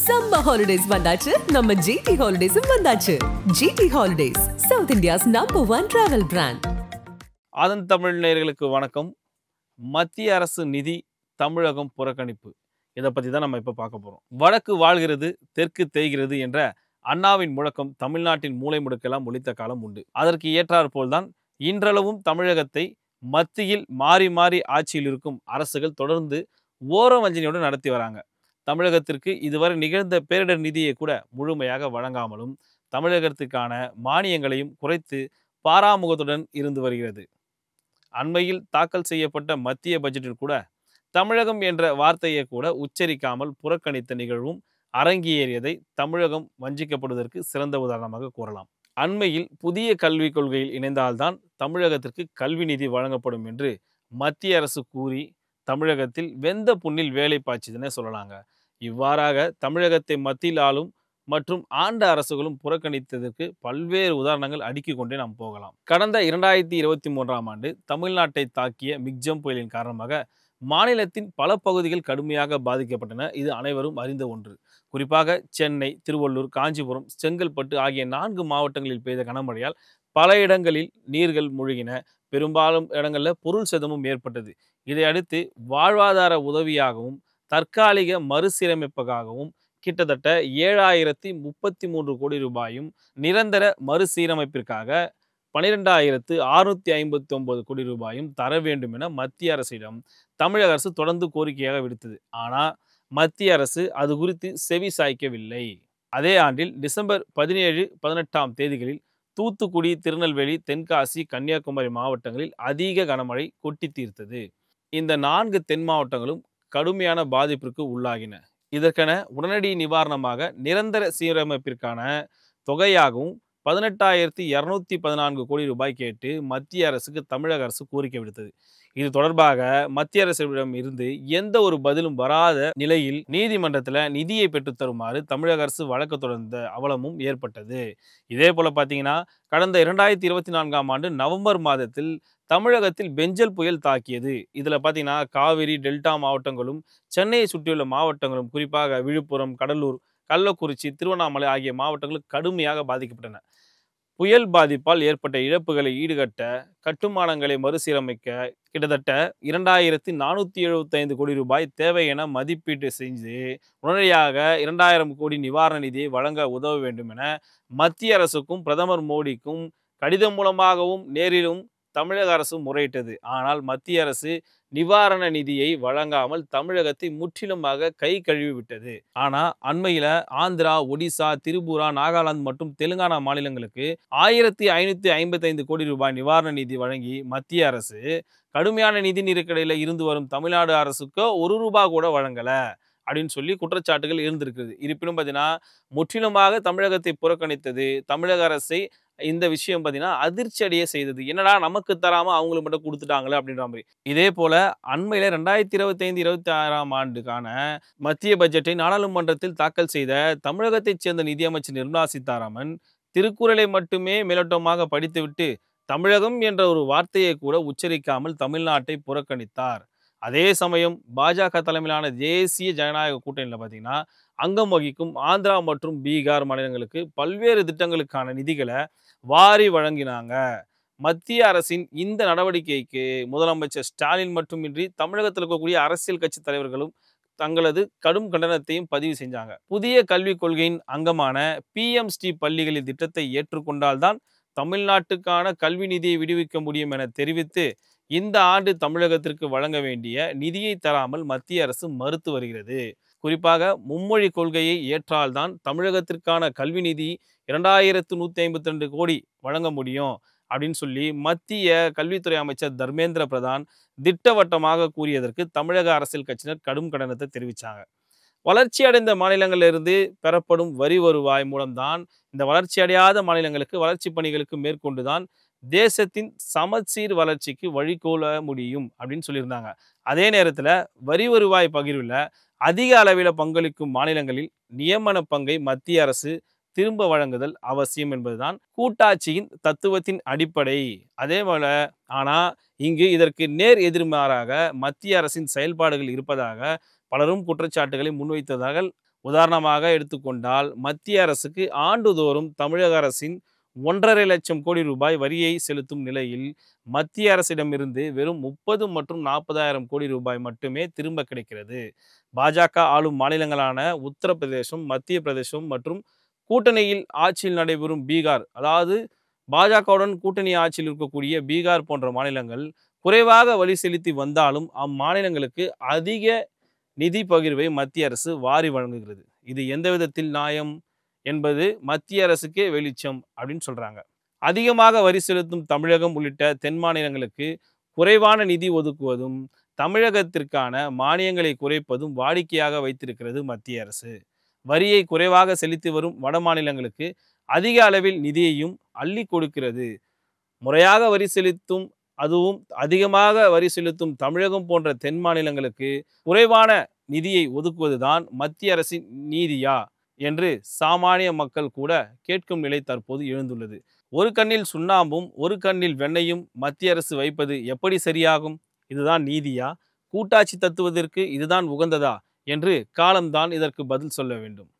Summer holidays வந்தாச்சு நம்ம GT Holidays வந்தாச்சு. GT Holidays, South India's #1 travel brand. ஆதன் தமிழ் நேயர்களுக்கு வணக்கம். மத்திய அரசு நிதி தமிழகம் புறக்கணிப்பு, இதை பற்றி தான் நம்ம இப்போ பார்க்க போகிறோம். வடக்கு வாழ்கிறது தெற்கு தேய்கிறது என்ற அண்ணாவின் முழக்கம் தமிழ்நாட்டின் மூலை முடுக்கெல்லாம் ஒலித்த காலம் உண்டு. அதற்கு ஏற்றாற்போல்தான் இன்றளவும் தமிழகத்தை மத்தியில் மாறி மாறி ஆட்சியில் இருக்கும் அரசுகள் தொடர்ந்து ஓரவஞ்சனையோடு நடத்தி வராங்க. தமிழகத்திற்கு இதுவரை நிகழ்ந்த பேரிடர் நிதியை கூட முழுமையாக வழங்காமலும் தமிழகத்திற்கான மானியங்களையும் குறைத்து பாராமுகத்துடன் இருந்து வருகிறது. அண்மையில் தாக்கல் செய்யப்பட்ட மத்திய பட்ஜெட்டில் கூட தமிழகம் என்ற வார்த்தையை கூட உச்சரிக்காமல் புறக்கணித்த நிகழ்வும் அரங்கேறியதை தமிழகம் வஞ்சிக்கப்படுவதற்கு சிறந்த உதாரணமாக கூறலாம். அண்மையில் புதிய கல்விக் கொள்கையில் இணைந்தால்தான் தமிழகத்திற்கு கல்வி நிதி வழங்கப்படும் என்று மத்திய அரசு கூறி தமிழகத்தில் வெந்த புண்ணில் வேலை பாய்ச்சிதுன்னே சொல்லலாங்க. இவ்வாறாக தமிழகத்தை மத்தியில் ஆளும் மற்றும் ஆண்ட அரசுகளும் புறக்கணித்ததற்கு பல்வேறு உதாரணங்கள் அடுக்கிக் கொண்டே நாம் போகலாம். கடந்த 2023ஆம் ஆண்டு தமிழ்நாட்டை தாக்கிய மிக்ஜம் புயலின் காரணமாக மாநிலத்தின் பல பகுதிகள் கடுமையாக பாதிக்கப்பட்டன. இது அனைவரும் அறிந்த ஒன்று. குறிப்பாக சென்னை, திருவள்ளூர், காஞ்சிபுரம், செங்கல்பட்டு ஆகிய 4 மாவட்டங்களில் பெய்த கனமழையால் பல இடங்களில் நீர்கள் மூழ்கின. பெரும்பாலும் இடங்களில் பொருள் சேதமும் ஏற்பட்டது. இதையடுத்து வாழ்வாதார உதவியாகவும் தற்காலிக மறுசீரமைப்புக்காகவும் கிட்டத்தட்ட 7033 கோடி ரூபாயும், நிரந்தர மறுசீரமைப்பிற்காக 12659 கோடி ரூபாயும் தர வேண்டும் என மத்திய அரசிடம் தமிழக அரசு தொடர்ந்து கோரிக்கையாக விடுத்தது. ஆனால் மத்திய அரசு அது குறித்து செவி சாய்க்கவில்லை. அதே ஆண்டில் டிசம்பர் 17, 18ஆம் தேதிகளில் தூத்துக்குடி, திருநெல்வேலி, தென்காசி, கன்னியாகுமரி மாவட்டங்களில் அதிக கனமழை கொட்டி தீர்த்தது. இந்த 4 தென் மாவட்டங்களும் கடுமையான பாதிப்பிற்கு உள்ளாகின. இதற்கென உடனடி நிவாரணமாக நிரந்தர சீரமைப்பிற்கான தொகையாகவும் 18,214 கோடி ரூபாய் கேட்டு மத்திய அரசுக்கு தமிழக அரசு கோரிக்கை விடுத்தது. இது தொடர்பாக மத்திய அரசிடம் இருந்து எந்த ஒரு பதிலும் வராத நிலையில் நீதிமன்றத்தில் நிதியை பெற்றுத் தருமாறு தமிழக அரசு வழக்கு தொடர்ந்த அவலமும் ஏற்பட்டது. இதே போல பார்த்தீங்கன்னா, கடந்த 2024ஆம் ஆண்டு நவம்பர் மாதத்தில் தமிழகத்தில் பெஞ்சல் புயல் தாக்கியது. இதில் பார்த்தீங்கன்னா காவிரி டெல்டா மாவட்டங்களும் சென்னையை சுற்றியுள்ள மாவட்டங்களும், குறிப்பாக விழுப்புரம், கடலூர், கள்ளக்குறிச்சி, திருவண்ணாமலை ஆகிய மாவட்டங்கள் கடுமையாக பாதிக்கப்பட்டன. புயல் பாதிப்பால் ஏற்பட்ட இழப்புகளை ஈடுகட்ட, கட்டுமானங்களை மறுசீரமைக்க கிட்டத்தட்ட 2475 கோடி ரூபாய் தேவை என மதிப்பீட்டு செஞ்சு உடனடியாக 2000 கோடி நிவாரண நிதியை வழங்க உதவ வேண்டும் என மத்திய அரசுக்கும் பிரதமர் மோடிக்கும் கடிதம் மூலமாகவும் நேரிலும் தமிழக அரசு முறையிட்டது. ஆனால் மத்திய அரசு நிவாரண நிதியை வழங்காமல் தமிழகத்தை முற்றிலுமாக கை கழுவி விட்டது. ஆனால் அண்மையில் ஆந்திரா, ஒடிசா, திரிபுரா, நாகாலாந்து மற்றும் தெலுங்கானா மாநிலங்களுக்கு 1555 கோடி ரூபாய் நிவாரண நிதி வழங்கி மத்திய அரசு கடுமையான நிதி நெருக்கடியில் இருந்து வரும் தமிழ்நாடு அரசுக்கு 1 ரூபாய் கூட வழங்கலை அப்படின்னு சொல்லி குற்றச்சாட்டுகள் இருந்திருக்குது. இருப்பினும் பார்த்தீங்கன்னா முற்றிலுமாக தமிழகத்தை புறக்கணித்தது தமிழக அரசை இந்த விஷயம் பார்த்தீங்கன்னா அதிர்ச்சி அடைய செய்தது. என்னடா நமக்கு தராமல் அவங்களுக்கு மட்டும் கொடுத்துட்டாங்களே அப்படின்ற மாதிரி. இதே போல அண்மையில் 2025-26ஆம் ஆண்டுக்கான மத்திய பட்ஜெட்டை நாடாளுமன்றத்தில் தாக்கல் செய்த தமிழகத்தைச் சேர்ந்த நிதியமைச்சர் நிர்மலா சீதாராமன் திருக்குறளை மட்டுமே மேலோட்டமாக படித்துவிட்டு தமிழகம் என்ற ஒரு வார்த்தையை கூட உச்சரிக்காமல் தமிழ்நாட்டை புறக்கணித்தார். அதே சமயம் பாஜக தலைமையிலான தேசிய ஜனநாயக கூட்டணியில் பார்த்தீங்கன்னா அங்கம் வகிக்கும் ஆந்திரா மற்றும் பீகார் மாநிலங்களுக்கு பல்வேறு திட்டங்களுக்கான நிதிகளை வாரி வழங்கினாங்க. மத்திய அரசின் இந்த நடவடிக்கைக்கு முதலமைச்சர் ஸ்டாலின் மட்டுமின்றி தமிழகத்தில் இருக்கக்கூடிய அரசியல் கட்சி தலைவர்களும் தங்களது கடும் கண்டனத்தையும் பதிவு செஞ்சாங்க. புதிய கல்விக் கொள்கையின் அங்கமான PMST பள்ளிகளின் திட்டத்தை ஏற்றுக்கொண்டால்தான் தமிழ்நாட்டுக்கான கல்வி நிதியை விடுவிக்க முடியும் என தெரிவித்து இந்த ஆண்டு தமிழகத்திற்கு வழங்க வேண்டிய நிதியை தராமல் மத்திய அரசு மறுத்து வருகிறது. குறிப்பாக மும்மொழி கொள்கையை ஏற்றால்தான் தமிழகத்திற்கான கல்வி நிதி 2152 கோடி வழங்க முடியும் அப்படின்னு சொல்லி மத்திய கல்வித்துறை அமைச்சர் தர்மேந்திர பிரதான் திட்டவட்டமாக கூறியதற்கு தமிழக அரசியல் கட்சியினர் கடும் கண்டனத்தை தெரிவித்தாங்க. வளர்ச்சி அடைந்த மாநிலங்களிலிருந்து பெறப்படும் வரி வருவாய் மூலம்தான் இந்த வளர்ச்சி அடையாத மாநிலங்களுக்கு வளர்ச்சி பணிகளுக்கு மேற்கொண்டுதான் தேசத்தின் சமச்சீர் வளர்ச்சிக்கு வழிகோல முடியும் அப்படின்னு சொல்லியிருந்தாங்க. அதே நேரத்தில் வரி வருவாய் பகிர்வில் அதிக அளவில் பங்களிக்கும் மாநிலங்களில் நியமன பங்கை மத்திய அரசு திரும்ப வழங்குதல் அவசியம் என்பதுதான் கூட்டாட்சியின் தத்துவத்தின் அடிப்படை. அதே போல ஆனால் இங்கு இதற்கு நேர் எதிர்மாறாக மத்திய அரசின் செயல்பாடுகள் இருப்பதாக பலரும் குற்றச்சாட்டுகளை முன்வைத்ததாக உதாரணமாக எடுத்துக்கொண்டால் மத்திய அரசுக்கு ஆண்டுதோறும் தமிழக அரசின் 1,50,000 லட்சம் கோடி ரூபாய் வரியை செலுத்தும் நிலையில் மத்திய அரசிடமிருந்து வெறும் 30 மற்றும் 40,000 கோடி ரூபாய் மட்டுமே திரும்ப கிடைக்கிறது. பாஜக ஆளும் மாநிலங்களான உத்தரப்பிரதேசம், மத்திய பிரதேசம் மற்றும் கூட்டணியில் ஆட்சியில் நடைபெறும் பீகார், அதாவது பாஜகவுடன் கூட்டணி ஆட்சியில் இருக்கக்கூடிய பீகார் போன்ற மாநிலங்கள் குறைவாக வரி செலுத்தி வந்தாலும் அம்மாநிலங்களுக்கு அதிக நிதி பகிர்வை மத்திய அரசு வாரி வழங்குகிறது. இது எந்த விதத்தில் நியாயம் என்பது மத்திய அரசுக்கே வெளிச்சம் அப்படின்னு சொல்றாங்க. அதிகமாக வரி செலுத்தும் தமிழகம் உள்ளிட்ட தென் மாநிலங்களுக்கு குறைவான நிதி ஒதுக்குவதும் தமிழகத்திற்கான மானியங்களை குறைப்பதும் வாடிக்கையாக வைத்திருக்கிறது மத்திய அரசு. வரியை குறைவாக செலுத்தி வரும் வட மாநிலங்களுக்கு அதிக அளவில் நிதியையும் அள்ளி கொடுக்கிறது. முறையாக வரி செலுத்தும், அதுவும் அதிகமாக வரி செலுத்தும் தமிழகம் போன்ற தென் மாநிலங்களுக்கு குறைவான நிதியை ஒதுக்குவதுதான் மத்திய அரசின் நீதியா என்று சாமானிய மக்கள் கூட கேட்கும் நிலை தற்போது எழுந்துள்ளது. ஒரு கண்ணில் சுண்ணாம்பும் ஒரு கண்ணில் வெண்ணையும் மத்திய அரசு வைப்பது எப்படி சரியாகும்? இதுதான் நீதியா? கூட்டாட்சி தத்துவத்திற்கு இதுதான் உகந்ததா என்று காலம்தான் இதற்கு பதில் சொல்ல வேண்டும்.